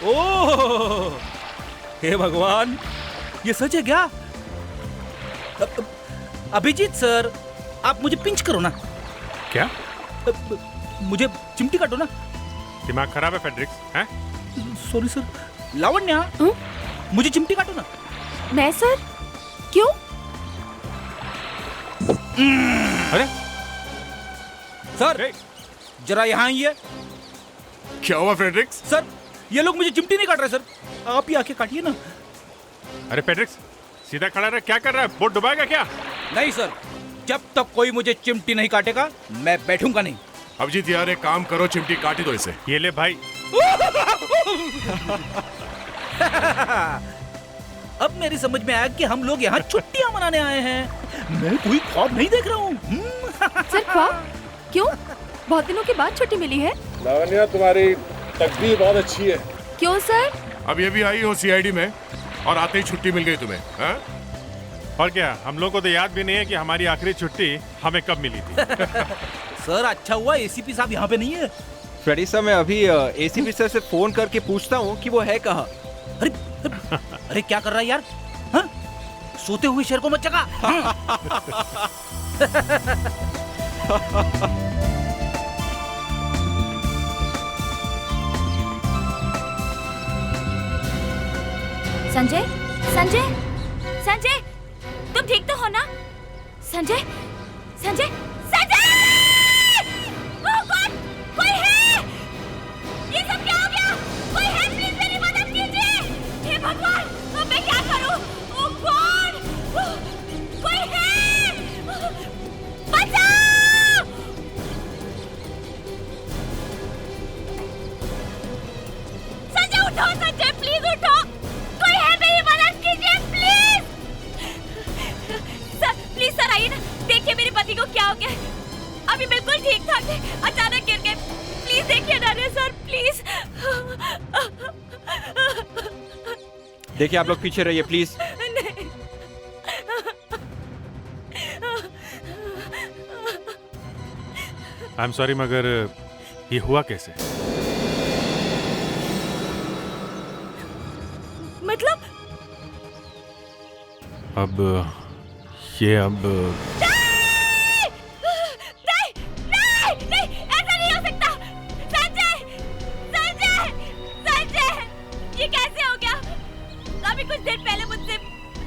ओह, हे भगवान, ये सच है क्या? अभिजीत सर, आप मुझे पिंच करो ना। क्या? मुझे चिमटी काटो ना। दिमाग खराब है फेड्रिक्स, हैं? Sorry sir. लावण्या, मुझे चिमटी काटो ना। मैं सर? क्यों? अरे सर, जरा यहाँ आइए। क्या हुआ फ्रेडरिक्स? सर, ये लोग मुझे चिमटी नहीं काट रहे सर, आप ही आके काटिए ना। अरे फेड्रिक्स, सीधा खड़ा रहे, क्या कर रहा है? बोट डुबाएगा क्या? नहीं सर, जब तक कोई मुझे चिमटी नहीं काटेगा मैं बैठूंगा नहीं। अभिजीत यार एक काम करो, चिमटी काटी दो इसे। ये ले भाई। अब मेरी समझ में आया कि हम लोग यहाँ छुट्टियां मनाने आए हैं। मैं कोई ख्वाब नहीं देख रहा हूँ। सर ख्वाब? क्यों? बहुत दिनों के बाद छुट्टी मिली है। लावण्या, तुम्हारी तकदीर बहुत अच्छी है। क्यों सर? अब ये भी आई हो सीआईडी में और आते ही छुट्टी मिल गई तुम्हें, हाँ? और क्या, हम लोग को तो याद भी नहीं है कि हमारी आखिरी छुट्टी हमें कब मिली थी। सर, अच्छा हुआ एसीपी साहब यहाँ पे नहीं है। फ्रेडी सर, मैं अभी एसीपी सर से फोन करके पूछता हूँ कि वो है कहाँ। अरे अरे क्या कर रहा है यार? हाँ? सोते हुए शेर को मत जगा। संजय, संजय, संजय, तुम ठीक तो हो ना? संजय, संजय, संजय! ओह गॉड, कोई है? ये सब क्या हो गया? कोई है? प्लीज मेरी मदद कीजिए। हे भगवान, अब मैं क्या करूं? ओह गॉड, कोई है? बचाओ! संजय उठो, संजय प्लीज उठो। कोई है? मेरी मदद कीजिए प्लीज। सर, प्लीज सर आइए ना, देखिए मेरे पति को क्या हो गया। अभी बिल्कुल ठीक ठाक थे, अचानक गिर गए। प्लीज देखिए ना रे सर, प्लीज। देखिए आप लोग पीछे रहिए प्लीज। नहीं। आई एम सॉरी, मगर ये हुआ कैसे? मतलब? अब ये अब नहीं, नहीं, नहीं, ऐसा नहीं हो सकता। संजय, संजय, संजय, ये कैसे हो गया? अभी कुछ देर पहले मुझसे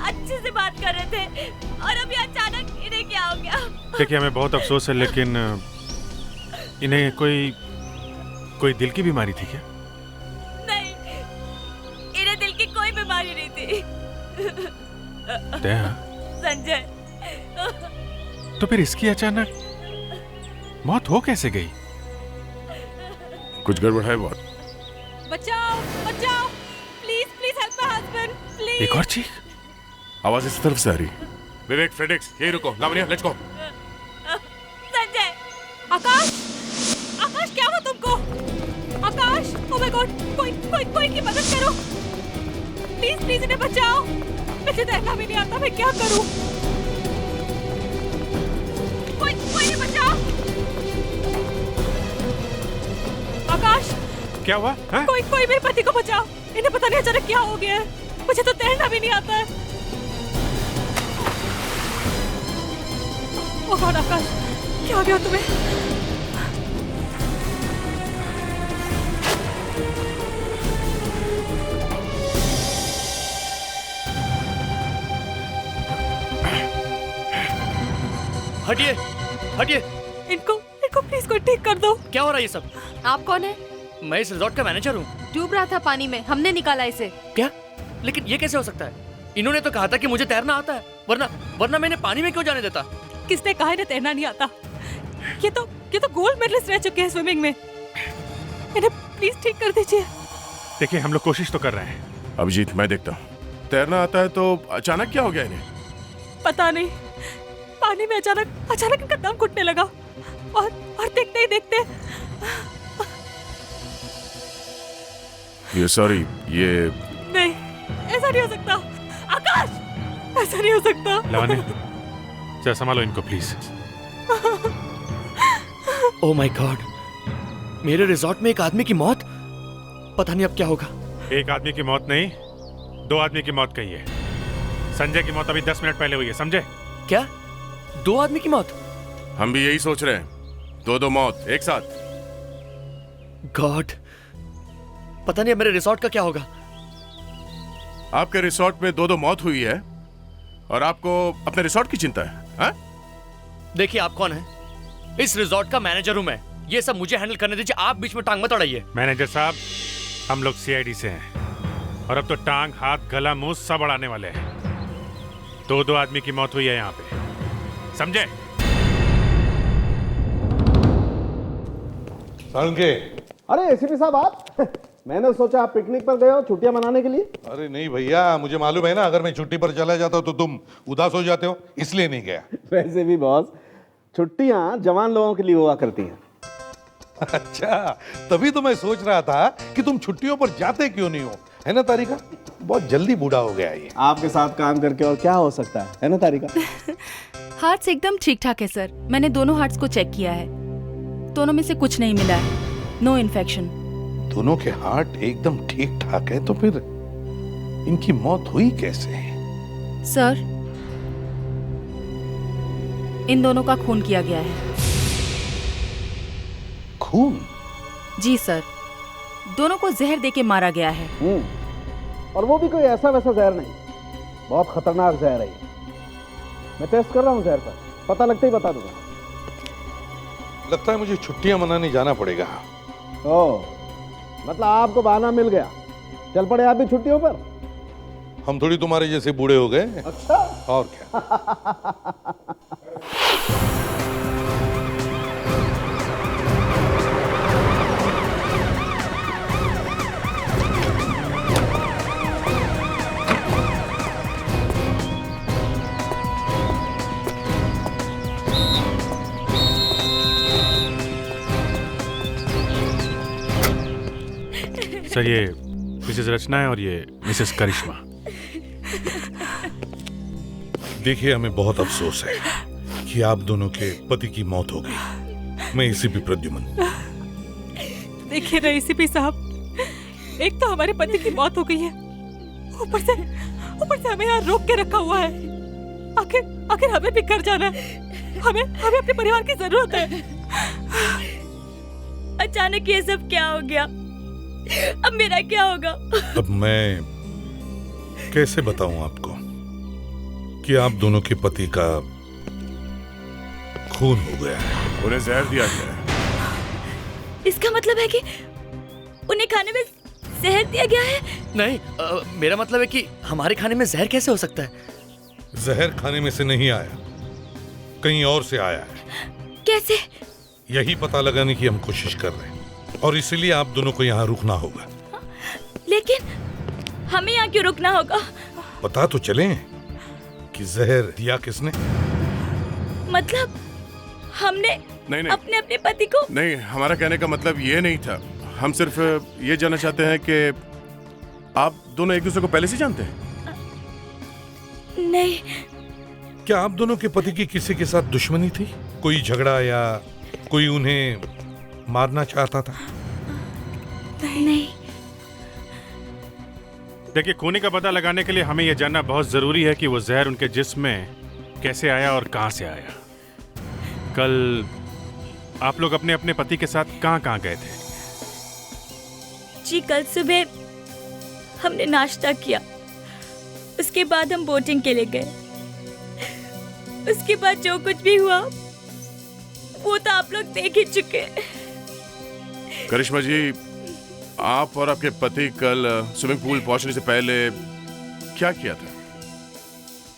अच्छे से बात कर रहे थे और अभी अचानक इन्हें क्या हो गया? देखिए, हमें बहुत अफसोस है, लेकिन इन्हें कोई दिल की बीमारी थी क्या? नहीं, इन्हें दिल की कोई बीमारी नहीं थी। संजय, तो फिर इसकी अचानक मौत हो कैसे गई? कुछ गड़बड़ है बहुत। बचाओ, बचाओ, please please help my husband, please. एक और चीख। आवाज इस तरफ से आ रही। विवेक, फ्रेडरिक्स, यही रुको। Lavanya, let's go. संजय, आकाश, आकाश क्या हुआ तुमको? आकाश, ओह माय गॉड, कोई की मदद करो प्लीज, प्लीज इन्हें बचाओ। मुझे तैरना भी नहीं आता, मैं क्या करूं? कोई बचाओ। आकाश, क्या हुआ? हाँ? कोई मेरे पति को बचाओ। इन्हें पता नहीं अचानक क्या हो गया है। मुझे तो तैरना भी नहीं आता है। ओह गॉड आकाश, क्या हो गया तुम्हें? हटिए, हटिए। इनको प्लीज कोई ठीक कर दो। क्या हो रहा है ये सब? आप कौन है? मैं इस रिजॉर्ट का मैनेजर हूँ। डूब रहा था पानी में, हमने निकाला इसे। क्या? लेकिन ये कैसे हो सकता है? इन्होंने तो कहा था कि मुझे तैरना आता है, वरना मैंने पानी में क्यों जाने देता? किसने कहा इन्हें तैरना नहीं आता? ये तो गोल्ड मेडलिस्ट रह चुके हैं स्विमिंग में। इन्हें प्लीज ठीक कर दीजिए। देखिए, हम लोग कोशिश तो कर रहे हैं। अभिजीत, मैं देखता हूँ। तैरना आता है तो अचानक क्या हो गया इन्हें? पता नहीं, पानी में अचानक इनका दम घुटने लगा और देखते ही देखते। ये सॉरी, ये नहीं, ऐसा नहीं हो सकता। आकाश, ऐसा नहीं हो सकता। लावण्या, जरा संभालो इनको प्लीज। ओह माय गॉड, मेरे रिजॉर्ट में एक आदमी की मौत। पता नहीं अब क्या होगा। एक आदमी की मौत नहीं, 2 आदमी की मौत कही है। संजय की मौत अभी 10 मिनट पहले हुई है, समझे? क्या 2 आदमी की मौत? हम भी यही सोच रहे हैं, 2 मौत एक साथ। गॉड, पता नहीं अब मेरे रिजॉर्ट का क्या होगा। आपके रिसोर्ट में 2 मौत हुई है और आपको अपने रिसोर्ट की चिंता है, हाँ? देखिए आप कौन है? इस रिजॉर्ट का मैनेजर हूं मैं। ये सब मुझे हैंडल करने दीजिए, आप बीच में टांग मत अड़ाइए। मैनेजर साहब, हम लोग सीआईडी से हैं और अब तो टांग, हाथ, गला, मुंह सब अड़ाने वाले हैं। 2 आदमी की मौत हुई है यहाँ पे, समझे? संगे, अरे एसीपी साहब आप मैंने सोचा आप पिकनिक पर गए हो छुट्टियां मनाने के लिए। अरे नहीं भैया, मुझे मालूम है ना, अगर मैं छुट्टी पर चला जाता तो तुम उदास हो जाते हो, इसलिए नहीं गया। वैसे भी बॉस, छुट्टियां जवान लोगों के लिए हुआ करती हैं। अच्छा, तभी तो मैं सोच रहा था कि तुम छुट्टियों पर जाते क्यों नहीं हो, है ना तारिका? बहुत जल्दी बूढ़ा हो गया ये। आपके साथ काम करके और क्या हो सकता है ना तारिका? हार्ट्स एकदम ठीक ठाक है सर। मैंने दोनों हार्ट्स को चेक किया है, दोनों में से कुछ नहीं मिला है। No infection. दोनों के हार्ट एकदम ठीक ठाक है, तो फिर इनकी मौत हुई कैसे? सर, इन दोनों का खून किया गया है। खून? जी सर, दोनों को जहर देके मारा गया है। और वो भी कोई ऐसा वैसा जहर नहीं, बहुत खतरनाक जहर है ये। मैं टेस्ट कर रहा हूँ जहर का, पता लगते ही बता दूंगा। लगता है मुझे छुट्टियां मनाने जाना पड़ेगा। ओह, मतलब आपको बहाना मिल गया, चल पड़े आप भी छुट्टियों पर। हम थोड़ी तुम्हारे जैसे बूढ़े हो गए। अच्छा, और क्या। सर, ये मिसेस रचना है और ये मिसेस करिश्मा। देखिए, हमें बहुत अफसोस है कि आप दोनों के पति की मौत हो गई। मैं एसीपी प्रद्युमन। देखिए ना एसीपी साहब, एक तो हमारे पति की मौत हो गई है, ऊपर से हमें यहाँ रोक के रखा हुआ है। आखिर हमें भी घर जाना है, हमें अपने परिवार की जरूरत है। अचानक ये सब क्या हो गया? अब मेरा क्या होगा? अब मैं कैसे बताऊं आपको कि आप दोनों के पति का खून हो गया है। उन्हें जहर दिया गया है। इसका मतलब है कि उन्हें खाने में जहर दिया गया है? नहीं, मेरा मतलब है कि हमारे खाने में जहर कैसे हो सकता है? जहर खाने में से नहीं आया, कहीं और से आया है। कैसे? यही पता लगाने की हम कोशिश कर रहे हैं और इसीलिए आप दोनों को यहाँ रुकना होगा। लेकिन हमें यहाँ क्यों रुकना होगा? पता तो चले कि जहर दिया किसने। मतलब हमने नहीं अपने पति को? नहीं, हमारा कहने का मतलब ये नहीं था। हम सिर्फ ये जानना चाहते हैं कि आप दोनों एक दूसरे को पहले से जानते हैं? नहीं। क्या आप दोनों के पति की किसी के साथ दुश्मनी थी? कोई झगड़ा या कोई उन्हें मारना चाहता था? नहीं। देखिए, खूनी का पता लगाने के लिए हमें यह जानना बहुत जरूरी है कि वो जहर उनके जिस्म में कैसे आया और कहां से आया। कल आप लोग अपने अपने पति के साथ कहां गए थे? जी, कल सुबह हमने नाश्ता किया, उसके बाद हम बोटिंग के लिए गए। उसके बाद जो कुछ भी हुआ वो तो आप लोग देख ही चुके। करिश्मा जी, आप और आपके पति कल स्विमिंग पूल पहुंचने से पहले क्या किया था?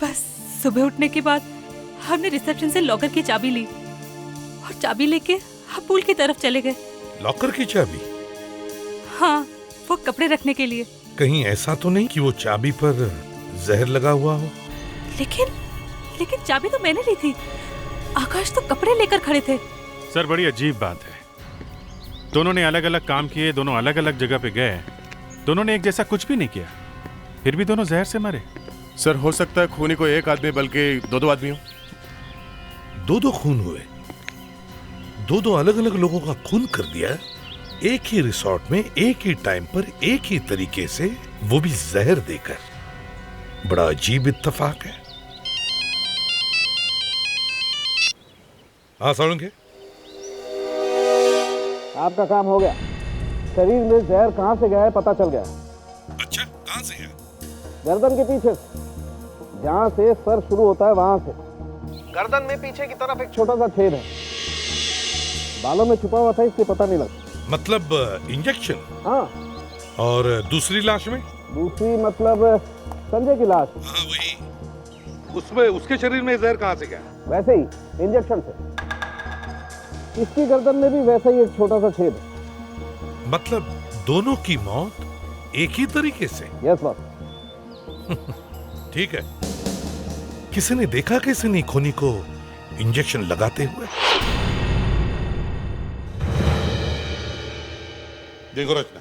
बस सुबह उठने के बाद हमने रिसेप्शन से लॉकर की चाबी ली और चाबी लेके हम पूल की तरफ चले गए। लॉकर की चाबी? हाँ, वो कपड़े रखने के लिए। कहीं ऐसा तो नहीं कि वो चाबी पर जहर लगा हुआ हो? लेकिन चाबी तो मैंने ली थी, आकाश तो कपड़े लेकर खड़े थे। सर, बड़ी अजीब बात है। दोनों ने अलग अलग काम किए, दोनों अलग अलग जगह पे गए, दोनों ने एक जैसा कुछ भी नहीं किया, फिर भी दोनों जहर से मरे। सर, हो सकता है खूनी को एक आदमी बल्कि 2 आदमी हो। 2 खून हुए? दो दो अलग अलग लोगों का खून कर दिया, एक ही रिसोर्ट में एक ही टाइम पर एक ही तरीके से, वो भी जहर देकर। बड़ा अजीब इत्तेफाक है। हाँ सालुंखे, आपका काम हो गया। शरीर में जहर कहाँ से गया है पता चल गया। अच्छा, कहाँ से है? गर्दन के पीछे, जहाँ से सर शुरू होता है वहां से गर्दन में पीछे की तरफ एक छोटा सा छेद है। बालों में छुपा हुआ था इसलिए पता नहीं लगा। मतलब इंजेक्शन? हाँ। और दूसरी लाश में? दूसरी मतलब संजय की लाश। हाँ वही। उसमें उसके शरीर में जहर कहाँ से गया? वैसे ही इंजेक्शन से। इसकी गर्दन में भी वैसा ही एक छोटा सा छेद है। मतलब दोनों की मौत एक ही तरीके से? Yes boss. ठीक है। किसी ने देखा किसी ने खूनी को इंजेक्शन लगाते हुए? देखो रचना,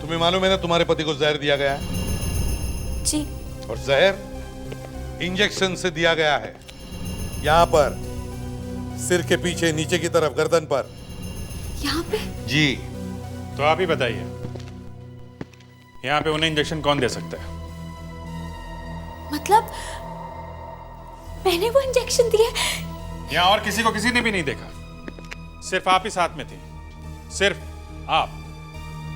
तुम्हें मालूम है ना तुम्हारे पति को जहर दिया गया है? जी। और जहर इंजेक्शन से दिया गया है। यहां पर सिर के पीछे नीचे की तरफ गर्दन पर। यहाँ पे? जी। तो आप ही बताइए, यहाँ पे उन्हें इंजेक्शन कौन दे सकता है? मतलब मैंने वो इंजेक्शन दिया? यहाँ और किसी को किसी ने भी नहीं देखा, सिर्फ आप ही साथ में थे, सिर्फ आप।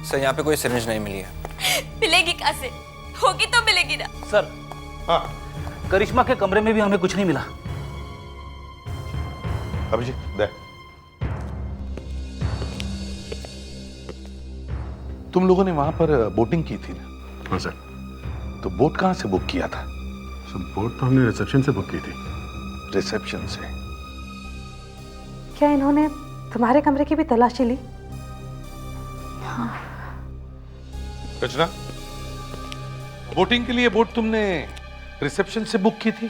सर यहाँ पे कोई सिरिंज नहीं मिली है। मिलेगी कहाँ से? होगी तो मिलेगी ना। सर, हाँ करिश्मा के कमरे में भी हमें कुछ नहीं मिला। अभिजीत दे। तुम लोगों ने वहां पर बोटिंग की थी ना? हाँ सर। तो बोट कहां से बुक किया था? सर बोट तो हमने रिसेप्शन से बुक की थी। रिसेप्शन से? क्या इन्होंने तुम्हारे कमरे की भी तलाशी ली? हाँ। रचना, बोटिंग के लिए बोट तुमने रिसेप्शन से बुक की थी?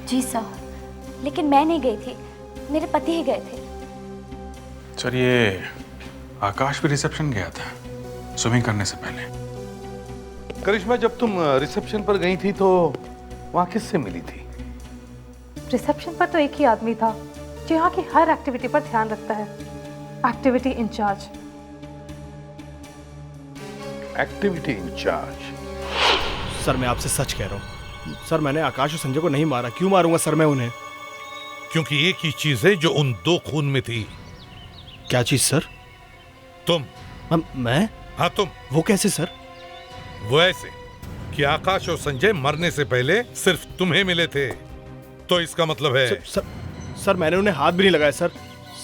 जी सर, लेकिन मैं नहीं गई थी, मेरे पति ही गए थे। सर ये आकाश भी रिसेप्शन गया था स्विमिंग करने से पहले। करिश्मा, जब तुम रिसेप्शन पर गई थी तो वहां किससे मिली थी? रिसेप्शन पर तो एक ही आदमी था जो यहाँ की हर एक्टिविटी पर ध्यान रखता है। Activity incharge. Activity incharge? Sir मैं आपसे सच कह रहा हूँ सर, मैंने आकाश और संजय को नहीं मारा। क्यों मारूंगा सर मैं उन्हें? क्योंकि एक ही चीज है जो उन दो खून में थी। क्या चीज सर? तुम। मैं? हाँ तुम। वो कैसे सर? वो ऐसे कि आकाश और संजय मरने से पहले सिर्फ तुम्हें मिले थे, तो इसका मतलब है सर मैंने उन्हें हाथ भी नहीं लगाया सर।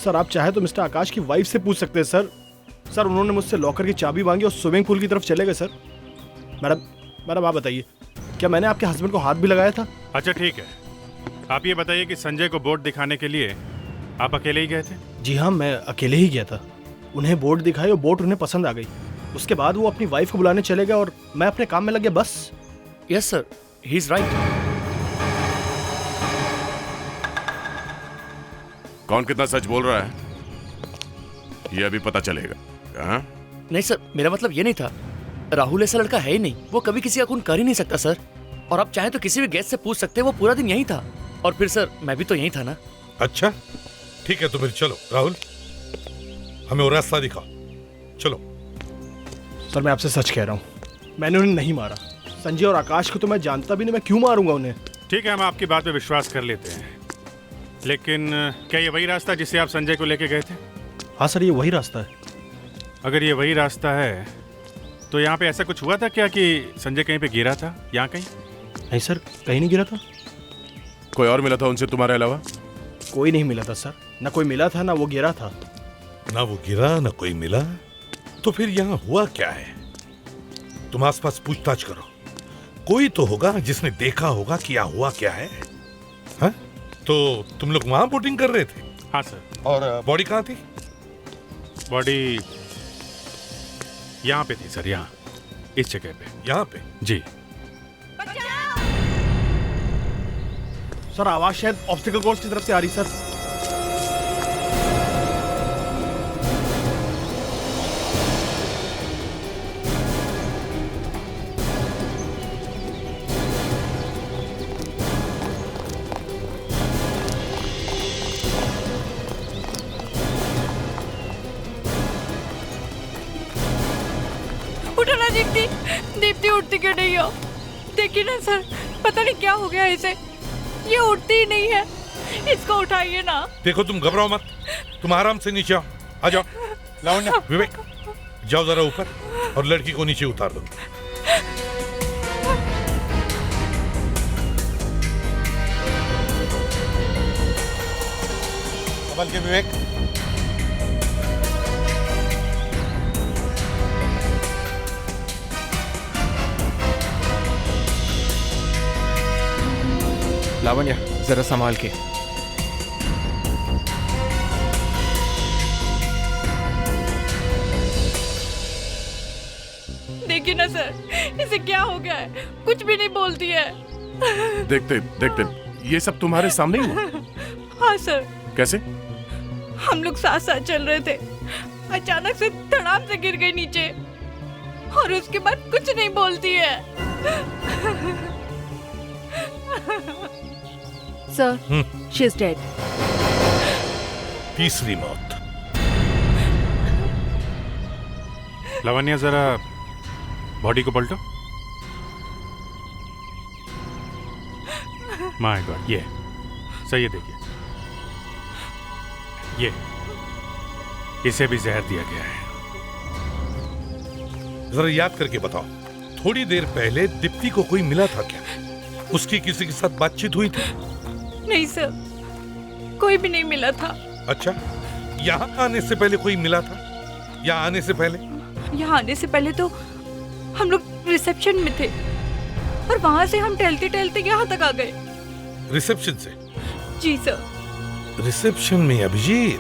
सर आप चाहे तो मिस्टर आकाश की वाइफ से पूछ सकते हैं सर। सर उन्होंने मुझसे लॉकर की चाबी मांगी और स्विमिंग पूल की तरफ चले गए सर। मैडम आप बताइए, क्या मैंने आपके हस्बैंड को हाथ भी लगाया था? अच्छा ठीक है, आप ये बताइए कि संजय को बोट दिखाने के लिए आप अकेले ही गए थे? जी हाँ, मैं अकेले ही गया था। उन्हें बोट दिखाई और बोट उन्हें पसंद आ गई। उसके बाद वो अपनी वाइफ को बुलाने चले गए और मैं अपने काम में लग गया, बस। Yes sir, he is right. कौन कितना सच बोल रहा है ये अभी पता चलेगा। हाँ? नहीं सर, मेरा मतलब ये नहीं था। राहुल ऐसा लड़का है ही नहीं, वो कभी किसी का खून कर ही नहीं सकता सर। और आप चाहे तो किसी भी गेस्ट से पूछ सकते हैं, वो पूरा दिन यहीं था। और फिर सर मैं भी तो यहीं था ना। अच्छा ठीक है, तो फिर चलो राहुल, हमें वो रास्ता दिखाओ, चलो। सर मैं आपसे सच कह रहा हूँ, मैंने उन्हें नहीं मारा। संजय और आकाश को तो मैं जानता भी नहीं, मैं क्यों मारूंगा उन्हें? ठीक है, हम आपकी बात पे विश्वास कर लेते हैं, लेकिन क्या ये वही रास्ता जिससे आप संजय को लेके गए थे? हाँ सर, ये वही रास्ता है। अगर ये वही रास्ता है तो यहाँ पे ऐसा कुछ हुआ था क्या कि संजय कहीं पे गिरा था? यहाँ कहीं? नहीं सर, कहीं नहीं गिरा था। कोई और मिला था उनसे तुम्हारे अलावा? कोई नहीं मिला था सर, ना कोई मिला था ना वो गिरा था। ना वो गिरा ना कोई मिला, तो फिर यहाँ हुआ क्या है? तुम आसपास पूछताछ करो, कोई तो होगा जिसने देखा होगा कि यहाँ हुआ क्या है। हाँ? तो तुम लोग वहां बोटिंग कर रहे थे? हाँ सर। और बॉडी कहाँ थी? बॉडी यहाँ पे थी सर, यहाँ इस जगह पे। यहाँ पे? जी सर, आवाज शायद ऑब्स्टिकल कोर्स की तरफ से आ रही सर। दीप्ति, दीप्ति उठती क्यों नहीं हो? देखिए ना सर, पता नहीं क्या हो गया इसे, ये उठती ही नहीं है। इसको उठाइए ना। देखो तुम घबराओ मत, तुम आराम से नीचे आओ, आ जाओ। लावण्या, विवेक, जाओ जरा ऊपर और लड़की को नीचे उतार दो। संभल के विवेक। लावण्या, जरा संभाल के। देखिए ना सर, इसे क्या हो गया है, कुछ भी नहीं बोलती है। देखते देखते ये सब तुम्हारे सामने ही हुआ? हाँ सर। कैसे? हम लोग साथ साथ चल रहे थे, अचानक से धड़ाम से गिर गई नीचे और उसके बाद कुछ नहीं बोलती है। Sir, she is dead. तीसरी मौत। लावण्या, जरा बॉडी को पलटो। माय गॉड, ये सही है। देखिए, ये इसे भी जहर दिया गया है। जरा याद करके बताओ, थोड़ी देर पहले दीप्ति को कोई मिला था क्या? उसकी किसी के साथ बातचीत हुई थी? नहीं सर, कोई भी नहीं मिला था। अच्छा, यहाँ आने से पहले कोई मिला था? यहाँ आने से पहले? यहाँ आने से पहले तो हम लोग रिसेप्शन में थे और वहाँ से हम टहलते टहलते यहाँ तक आ गए। रिसेप्शन से? जी सर। रिसेप्शन में अभिजीत,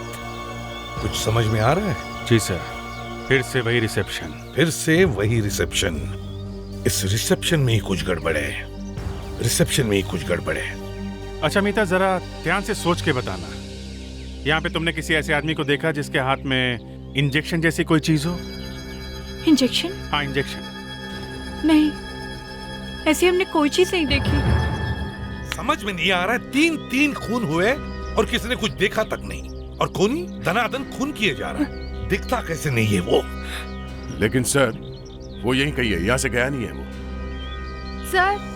कुछ समझ में आ रहा है? जी सर, फिर से वही रिसेप्शन। फिर से वही रिसेप्शन। इस रिसेप्शन में ही कुछ गड़बड़ है। रिसेप्शन में ही कुछ गड़बड़ है। अच्छा मीता, जरा ध्यान से सोच के बताना, यहाँ पे तुमने किसी ऐसे आदमी को देखा जिसके हाथ में इंजेक्शन जैसी कोई चीज हो? इंजेक्शन? हाँ, इंजेक्शन। नहीं, ऐसी हमने कोई चीज नहीं देखी। समझ में नहीं आ रहा है, 3 खून हुए और किसी ने कुछ देखा तक नहीं, और खूनी धनाधन खून किए जा रहा है। दिखता कैसे नहीं है वो? लेकिन सर, वो यहीं कहीं है, यहाँ से गया नहीं है वो। सर,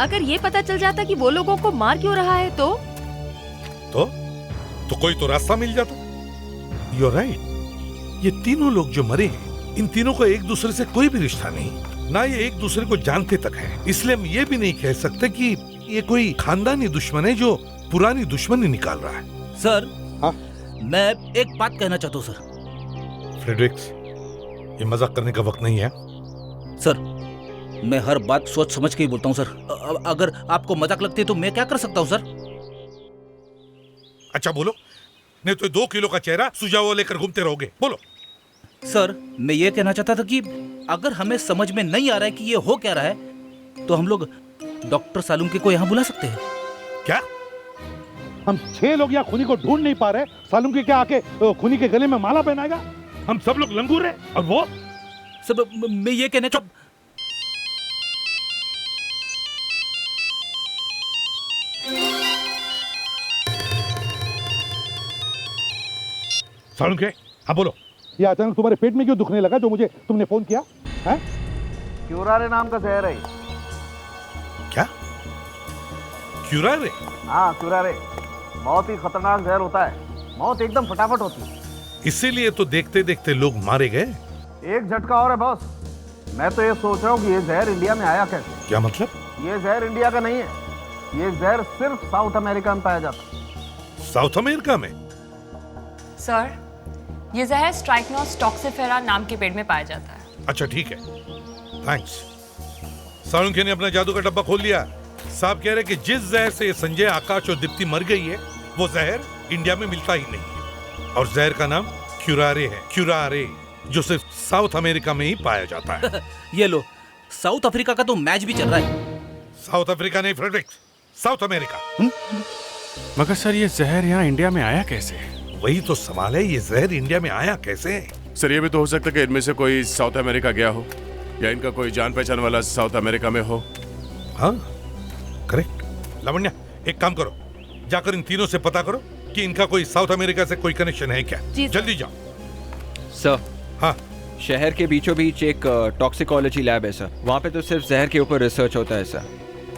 अगर ये पता चल जाता कि वो लोगों को मार क्यों रहा है तो कोई तो रास्ता मिल जाता। You're right। ये तीनों लोग जो मरे हैं, इन तीनों को एक दूसरे से कोई भी रिश्ता नहीं, ना ये एक दूसरे को जानते तक है। इसलिए हम ये भी नहीं कह सकते कि ये कोई खानदानी दुश्मन है जो पुरानी दुश्मनी निकाल रहा है। सर, हाँ? मैं एक बात कहना चाहता हूँ सर। फ्रेडरिक्स, ये मजाक करने का वक्त नहीं है। सर, मैं हर बात सोच समझ के ही बोलता हूँ सर। अगर आपको मजाक लगती है तो मैं क्या कर सकता हूँ सर? अच्छा बोलो, नहीं तो 2 किलो का चेहरा सुझाव लेकर घूमते रहोगे। बोलो। सर, मैं ये कहना चाहता था कि अगर हमें समझ में नहीं आ रहा है कि ये हो क्या रहा है, तो हम लोग डॉक्टर सालुंके को यहाँ बुला सकते हैं। क्या? हम 6 लोग यहाँ खूनी को ढूंढ नहीं पा रहे, सालुंके क्या आके खूनी के गले में माला पहनाएगा? हम सब लोग लंगूर हैं और वो सब। मैं ये कहने का सालुंके, हाँ बोलो। ये अचानक तुम्हारे पेट में क्यों दुखने लगा जो मुझे तुमने फोन किया है? क्यूरारे नाम का जहर है। क्या? क्यूरारे? हाँ, क्यूरारे बहुत ही खतरनाक जहर होता है। मौत एकदम फटाफट होती है। इसीलिए तो देखते देखते लोग मारे गए। एक झटका और है बॉस। मैं तो ये सोच रहा हूँ कि ये जहर इंडिया में आया कैसे? क्या मतलब? ये जहर इंडिया का नहीं है, ये जहर सिर्फ साउथ अमेरिका में पाया जाता है। साउथ अमेरिका में? सर, ये जहर स्ट्राइकनोस टॉक्सिफेरा नाम के पेड़ में पाया जाता है। अच्छा ठीक है, थैंक्स। सालुंके ने अपना जादू का डब्बा खोल लिया। साहब कह रहे कि जिस जहर से संजय, आकाश और दीप्ति मर गई है, वो जहर इंडिया में मिलता ही नहीं है, और जहर का नाम क्यूरारे है। क्यूरारे, जो सिर्फ साउथ अमेरिका में ही पाया जाता है। ये लो, साउथ अफ्रीका का तो मैच भी चल रहा है। साउथ अफ्रीका नहीं फ्रेडरिक्स, साउथ अमेरिका। मगर सर, ये जहर यहाँ इंडिया में आया कैसे? वही तो सवाल है, ये जहर इंडिया में आया कैसे? सर, ये भी तो हो सकता है कि इनमें से कोई साउथ अमेरिका गया हो, या इनका कोई जान पहचान वाला साउथ अमेरिका में हो। हाँ, करेक्ट। लावण्या, एक काम करो, जाकर इन तीनों से पता करो कि इनका कोई साउथ अमेरिका से कोई कनेक्शन है क्या। जल्दी जाओ। सर। हाँ, शहर के बीचों बीच एक टॉक्सिकोलॉजी लैब है सर। वहाँ पे तो सिर्फ जहर के ऊपर रिसर्च होता है सर।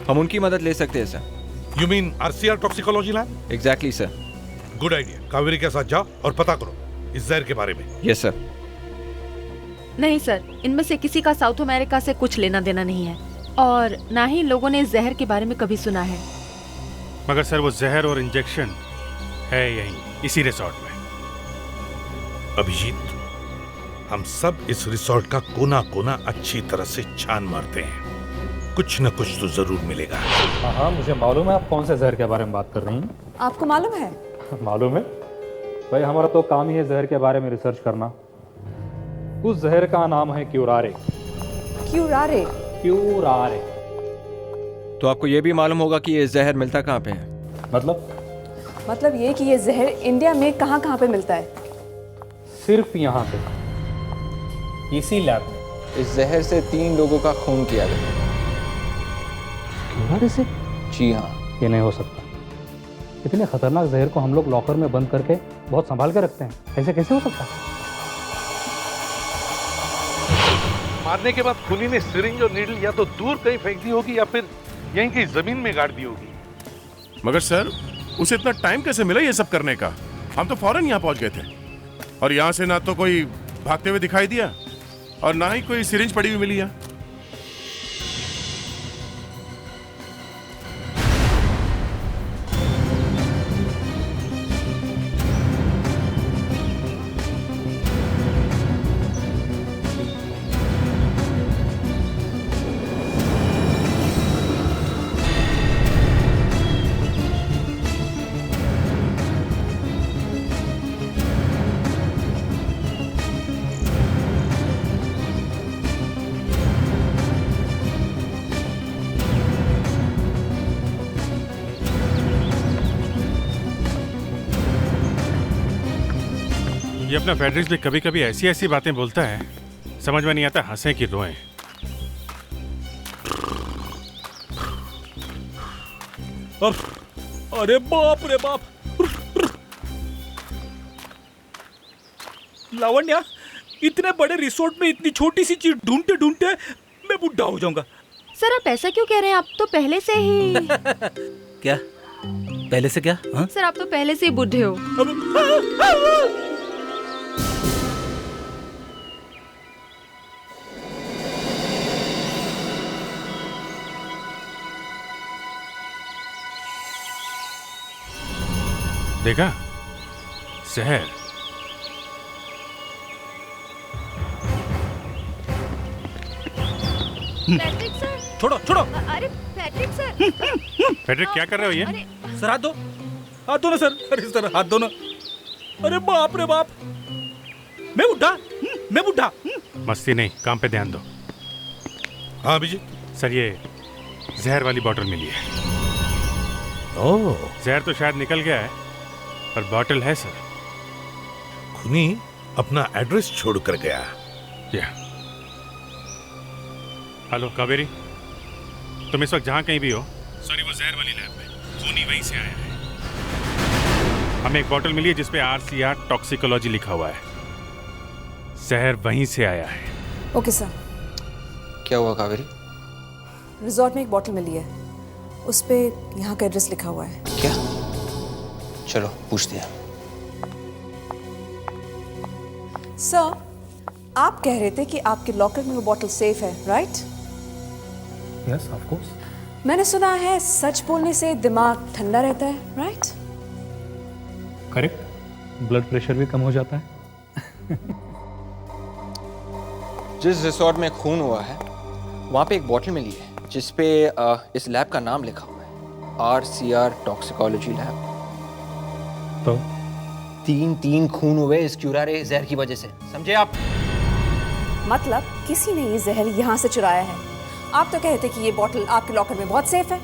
हम उनकी मदद ले सकते हैं sir. You mean RCR toxicology lab? Exactly sir. Good idea. Kaveri के साथ जाओ और पता करो इस जहर के बारे में। Yes sir. नहीं सर, इनमें से किसी का साउथ अमेरिका से कुछ लेना देना नहीं है और ना ही लोगों ने इस जहर के बारे में कभी सुना है। मगर सर वो जहर और इंजेक्शन है यहीं इसी रिसोर्ट में। अभिजीत, हम सब इस रिसोर्ट का कोना कोना अच्छी तरह से छान मारते हैं, कुछ न कुछ तो जरूर मिलेगा। हाँ, मुझे मालूम है आप कौन से जहर के बारे में बात कर रही हैं। आपको मालूम है? मालूम है भाई, हमारा तो काम ही है जहर के बारे में रिसर्च करना। उस जहर का नाम है क्यूरारे। क्यूरारे? क्यूरारे। तो आपको ये भी मालूम होगा कि ये जहर मिलता कहाँ पे है? मतलब ये कि ये जहर इंडिया में कहाँ कहाँ पे मिलता है? सिर्फ यहाँ पे, इसी लैब में। इस जहर से 3 लोगों का खून किया गया। क्यूरारे से? जी हाँ। ये नहीं हो सकता। इतने खतरनाक जहर को हम लोग लॉकर में बंद करके बहुत संभाल के रखते हैं, ऐसे कैसे हो सकता है? मारने के बाद खूनी ने सिरिंज और नीडल या तो दूर कहीं फेंक दी होगी या फिर यहीं की जमीन में गाड़ दी होगी। मगर सर, उसे इतना टाइम कैसे मिला ये सब करने का? हम तो फौरन यहाँ पहुंच गए थे और यहाँ से ना तो कोई भागते हुए दिखाई दिया और ना ही कोई सिरिंज पड़ी हुई मिली है। ये अपना फेडरिक्स भी कभी कभी ऐसी ऐसी बातें बोलता है, समझ में नहीं आता हंसे कि रोएं। अरे बाप रे बाप! लावण्या, इतने बड़े रिसोर्ट में इतनी छोटी सी चीज ढूंढते ढूंढते मैं बुढ़ा हो जाऊंगा। सर आप ऐसा क्यों कह रहे हैं? आप तो पहले से ही क्या? पहले से क्या? हाँ? सर आप तो पहले से ही बुढ़े हो। देखा? जहर। Patrick sir! छोड़ो छोड़ो! अरे पैट्रिक सर! फेडरिक क्या कर रहे हो ये? सर हाथ दो, हाथ दो ना सर। अरे सर हाथ दो ना। अरे बाप रे बाप! मैं बुढ़ा, मैं बुढ़ा। मस्ती नहीं, काम पे ध्यान दो। हाँ अभिजीत। सर ये जहर वाली बॉटल मिली है। ओह, जहर तो शायद निकल गया है पर बॉटल है सर। खूनी अपना एड्रेस छोड़कर गया। या हेलो कावेरी, तुम इस वक्त जहाँ कहीं भी हो, सॉरी वो जहर वाली लैब में, खूनी वहीं से आया है। हमें एक बॉटल मिली है जिसपे आरसीआर टॉक्सिकोलॉजी लिखा हुआ है। जहर वहीं से आया है। Okay sir. क्या हुआ कावेरी? रिजॉर्ट में एक बॉटल मिली है, उस पे यहाँ का एड्रेस लिखा हुआ है। क्या? चलो पूछते हैं। सर, आप कह रहे थे कि आपके लॉकर में वो बॉटल सेफ है, राइट? Yes of course. मैंने सुना है सच बोलने से दिमाग ठंडा रहता है, राइट? करेक्ट। ब्लड प्रेशर भी कम हो जाता है। जिस रिसोर्ट में खून हुआ है वहाँ पे एक बॉटल मिली है जिसपे इस लैब का नाम लिखा हुआ है, आरसीआर टॉक्सिकोलॉजी लैब। तो 3 खून हुए इस क्यूरारे जहर की वजह से, समझे आप? मतलब किसी ने ये जहर यहाँ से चुराया है। आप तो कहते कि ये बॉटल आपके लॉकर में बहुत सेफ है।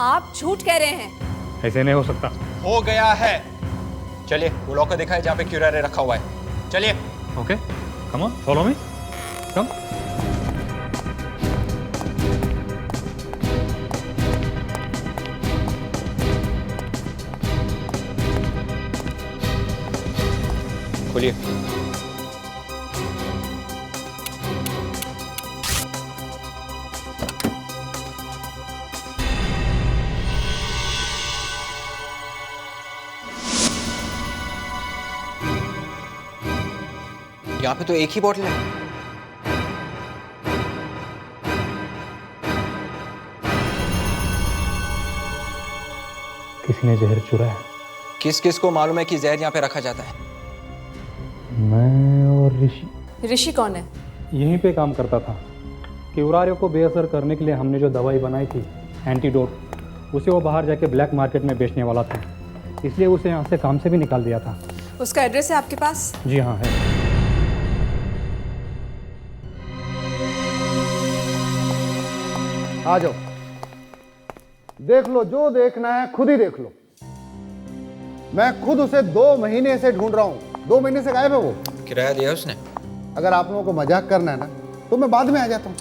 आप झूठ कह रहे हैं। ऐसे नहीं हो सकता। हो गया है। चलिए वो लॉकर दिखाए जहाँ पे क्यूरारे रखा हुआ है। चलिए। Okay, come on, follow me, come. खोलिए। यहाँ पे तो एक ही बॉटल है। किसी ने जहर चुराया। किस किस को मालूम है कि जहर यहाँ पे रखा जाता है? मैं और ऋषि। ऋषि कौन है? यहीं पे काम करता था। क्यूरारियो को बेअसर करने के लिए हमने जो दवाई बनाई थी, एंटीडोट, उसे वो बाहर जाके ब्लैक मार्केट में बेचने वाला था, इसलिए उसे यहाँ से काम से भी निकाल दिया था। उसका एड्रेस है आपके पास? जी हाँ है। आ जाओ, देख लो, जो देखना है खुद ही देख लो। मैं खुद उसे 2 महीने से ढूंढ रहा हूँ। 2 महीने से गायब है वो। किराया दिया उसने? अगर आप लोगों को मजाक करना है ना तो मैं बाद में आ जाता हूँ।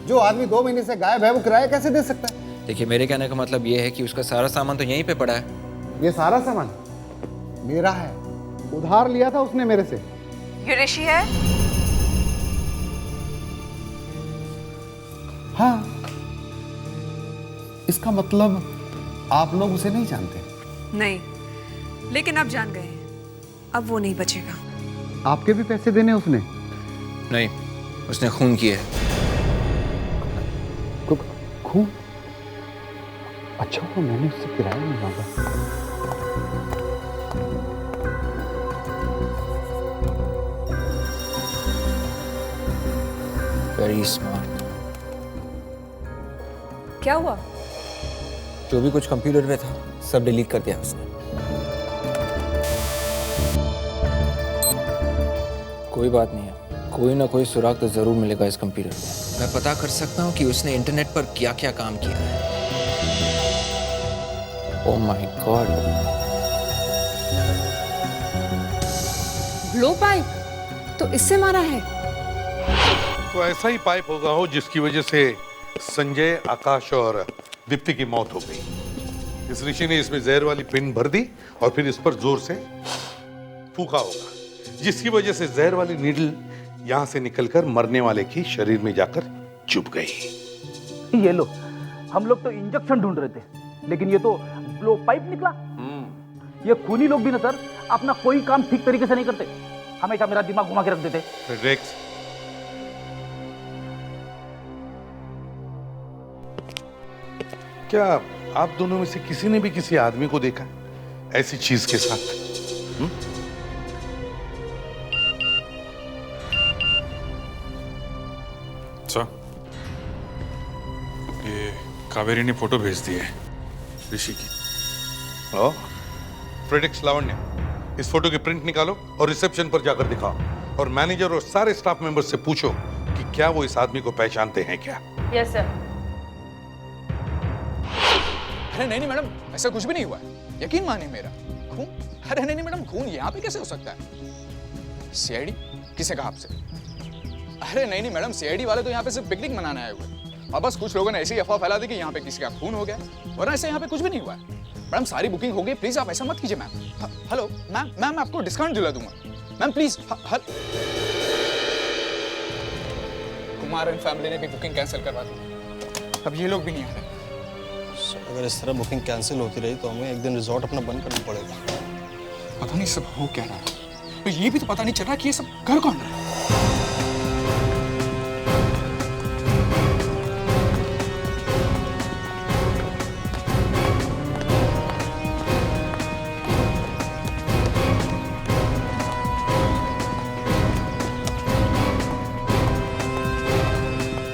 जो आदमी 2 महीने से गायब है वो किराया कैसे दे सकता है? देखिए, मेरे कहने का मतलब ये है कि उसका सारा सामान तो यहीं पे पड़ा है। ये सारा सामान मेरा है, उधार लिया था उसने मेरे से। ये ऋषि है? हाँ, इसका मतलब आप लोग उसे नहीं जानते? नहीं, लेकिन अब जान गए हैं। अब वो नहीं बचेगा। आपके भी पैसे देने उसने? नहीं, उसने खून किया है। खून? अच्छा हुआ मैंने उससे किराया नहीं मांगा। Very smart. क्या हुआ? जो भी कुछ कंप्यूटर में था सब डिलीट कर दिया उसने। कोई बात नहीं है, कोई ना कोई सुराग तो जरूर मिलेगा इस कंप्यूटर में। मैं पता कर सकता हूँ कि उसने इंटरनेट पर क्या क्या काम किया है। Oh my God. Blow pipe? तो इससे मारा है? तो ऐसा ही पाइप होगा हो जिसकी वजह से संजय, आकाश और दीप्ति की मौत हो गई। इस ऋषि ने इसमें जहर वाली पिन भर दी और फिर इस पर जोर से फूका होगा, जिसकी वजह से जहर वाली नीडल यहां से निकलकर मरने वाले की शरीर में जाकर चुभ गई। ये लो, हम लोग तो इंजेक्शन ढूंढ रहे थे, लेकिन ये तो ब्लो पाइप निकला। ये खूनी लोग भी ना सर अपना कोई काम ठीक तरीके से नहीं करते, हमेशा मेरा दिमाग घुमा के रख देते। रेक्स, क्या आप दोनों में से किसी ने भी किसी आदमी को देखा ऐसी चीज के साथ? सर, ये कावेरी ने फोटो भेज दी है ऋषि की। फ्रेडिक्स लावण्य, इस फोटो की प्रिंट निकालो और रिसेप्शन पर जाकर दिखाओ, और मैनेजर और सारे स्टाफ मेंबर्स से पूछो कि क्या वो इस आदमी को पहचानते हैं क्या। Yes sir. अरे नहीं मैडम, ऐसा कुछ भी नहीं हुआ है, यकीन मानिए मेरा। खून? अरे नहीं मैडम, खून यहाँ पे कैसे हो सकता है? सीआईडी? किसे कहा आपसे? अरे नहीं मैडम, सीआईडी वाले तो यहाँ पे सिर्फ पिकनिक मनाने आए हुए, और बस कुछ लोगों ने ऐसी अफवाह फैला दी कि यहाँ पे किसी का खून हो गया, वरना ऐसे यहाँ पे कुछ भी नहीं हुआ है। मैडम सारी बुकिंग हो गई, प्लीज आप ऐसा मत कीजिए मैम। हेलो मैम, मैं आपको डिस्काउंट दिला दूंगा ma'am, please. Kumar and family ने भी बुकिंग कैंसिल करवा दी, अब ये लोग भी नहीं आ रहे। अगर इस तरह बुकिंग कैंसिल होती रही तो हमें एक दिन रिजॉर्ट अपना बंद करना पड़ेगा। पता नहीं सब हो क्या रहा है, तो ये भी तो पता नहीं चल रहा कि ये सब कर कौन रहा है।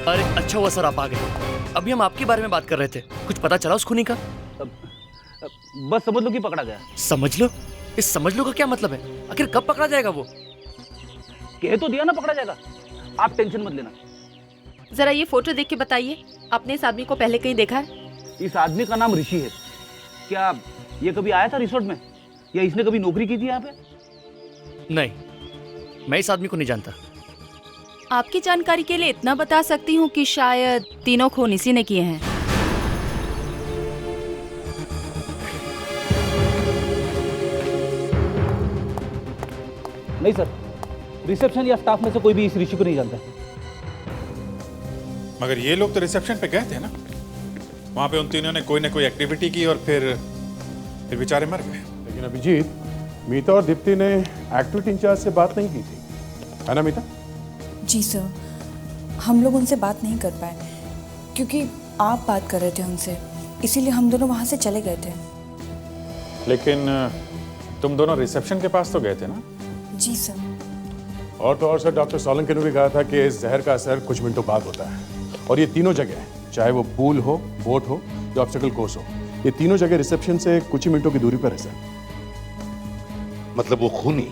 अरे अच्छा हुआ सर आप आ गए। अभी हम आपके बारे में बात कर रहे थे, कुछ पता चला उस खूनी का? बस समझ लो कि पकड़ा गया। समझ लो? इस समझ लो का क्या मतलब है? आखिर कब पकड़ा जाएगा वो? कह तो दिया ना पकड़ा जाएगा, आप टेंशन मत लेना। जरा ये फोटो देख के बताइए, आपने इस आदमी को पहले कहीं देखा है? इस आदमी का नाम ऋषि है। क्या ये कभी आया था रिसोर्ट में, या इसने कभी नौकरी की थी यहाँ पे? नहीं, मैं इस आदमी को नहीं जानता। आपकी जानकारी के लिए इतना बता सकती हूँ कि शायद तीनों खून इसी ने किए हैं। नहीं सर, रिसेप्शन या स्टाफ में से कोई भी इस ऋषि को नहीं जानता। मगर ये लोग तो रिसेप्शन पे गए थे ना, वहां पे उन तीनों ने कोई ना कोई एक्टिविटी की और फिर बेचारे मर गए। लेकिन अभिजीत, मीता और दीप्ति ने एक्टिविटी इंचार्ज से बात नहीं की थी। है ना मीता? जी सर, हम लोग उनसे बात नहीं कर पाए क्योंकि आप बात कर रहे थे उनसे, इसीलिए हम दोनों वहाँ से चले गए थे। लेकिन तुम दोनों रिसेप्शन के पास तो गए थे ना? जी सर। और तो और सर, डॉक्टर सोलंकी ने भी कहा था कि इस जहर का असर कुछ मिनटों बाद होता है, और ये तीनों जगह, चाहे वो पूल हो, बोट हो या ऑब्स्टेकल कोर्स हो, ये तीनों जगह रिसेप्शन से कुछ ही मिनटों की दूरी पर है सर। मतलब वो खूनी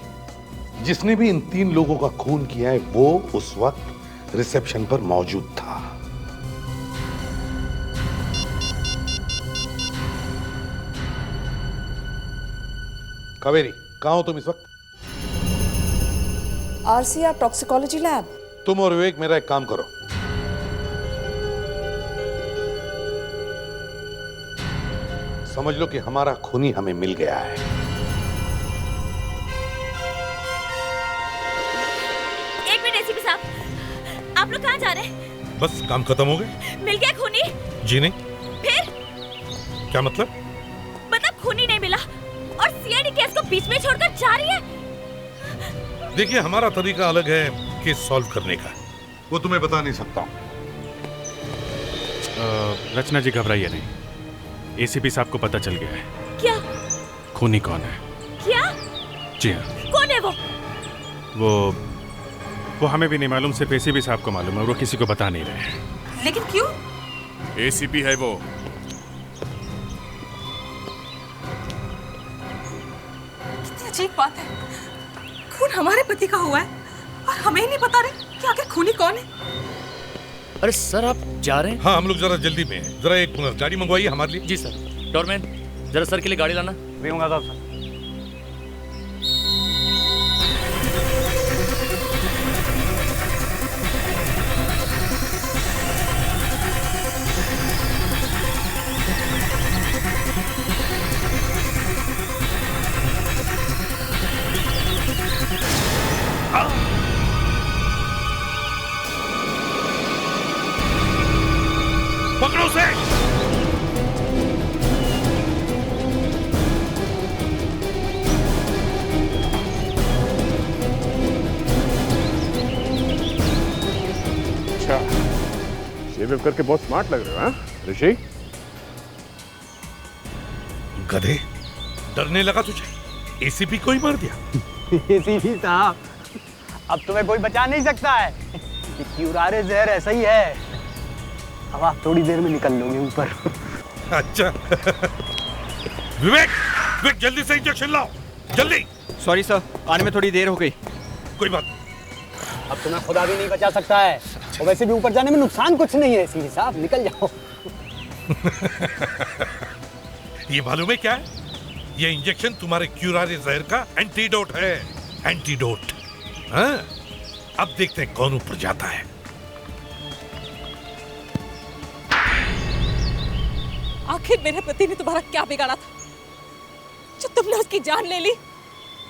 जिसने भी इन 3 लोगों का खून किया है वो उस वक्त रिसेप्शन पर मौजूद था। कावेरी, कहां हो तुम इस वक्त? RCR toxicology lab. तुम और विवेक मेरा एक काम करो, समझ लो कि हमारा खूनी हमें मिल गया है। एक मिनट एसीपी साहब, आप लोग कहाँ जा रहे हैं? बस काम खत्म हो गए। मिल गया खूनी? जी नहीं। फिर? क्या मतलब? मतलब खूनी नहीं मिला और सीआईडी केस को बीच में छोड़कर जा रही है? देखिए, हमारा तरीका अलग है केस सॉल्व करने का, वो तुम्हें बता नहीं सकता हूं। रचना जी घबराइए नहीं, एसीपी साहब को पता चल गया है। क्या? खूनी कौन है? क्या? जी हाँ। कौन है वो? वो हमें भी नहीं मालूम, सिर्फ एसीपी साहब को मालूम है, वो किसी को बता नहीं रहे। लेकिन क्यों? एसीपी है वो। कितनी अजीब बात है, खून हमारे पति का हुआ है और हमें ही नहीं बता रहे कि आखिर खूनी कौन है। अरे सर, आप जा रहे हैं? हाँ, हम लोग जरा जल्दी में हैं। जरा एक गाड़ी मंगवाइए हमारे लिए। जी सर। डोरमैन, जरा सर के लिए गाड़ी लाना। सर। पकड़ो उसे। अच्छा, शेव करके बहुत स्मार्ट लग रहे हो, हाँ ऋषि? गधे, डरने लगा तुझे? एसीपी को ही मार दिया। एसीपी साहब, अब तुम्हें कोई बचा नहीं सकता है। क्यूरारे जहर ऐसा ही है, अब आप थोड़ी देर में निकल लोगे ऊपर। अच्छा। विवेक, विवेक जल्दी से इंजेक्शन लाओ, जल्दी। सॉरी सर, आने में थोड़ी देर हो गई। कोई बात। अब तुम्हें खुदा भी नहीं बचा सकता है, और वैसे भी ऊपर जाने में नुकसान कुछ नहीं है। एसीपी साहब निकल जाओ। ये मालूम है क्या है? ये इंजेक्शन तुम्हारे क्यूरारे जहर का एंटीडोट है। एंटीडोट। हाँ? अब देखते हैं कौन ऊपर जाता है। आखिर मेरे पति ने तुम्हारा क्या बिगाड़ा था जो तुमने उसकी जान ले ली?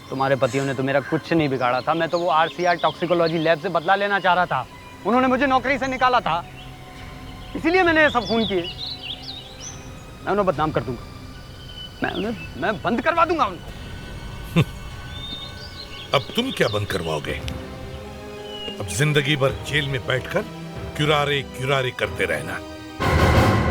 तुम्हारे पतियों ने तो मेरा कुछ नहीं बिगाड़ा था, मैं तो वो आरसीआर टॉक्सिकोलॉजी लैब से बदला लेना चाह रहा था। उन्होंने मुझे नौकरी से निकाला था, इसीलिए मैंने ये सब खून किए। मैं उन्हें बदनाम कर दूंगा, मैं बंद करवा दूंगा उनको। अब तुम क्या बंद करवाओगे? अब जिंदगी भर जेल में बैठकर क्यूरारे क्यूरारे करते रहना।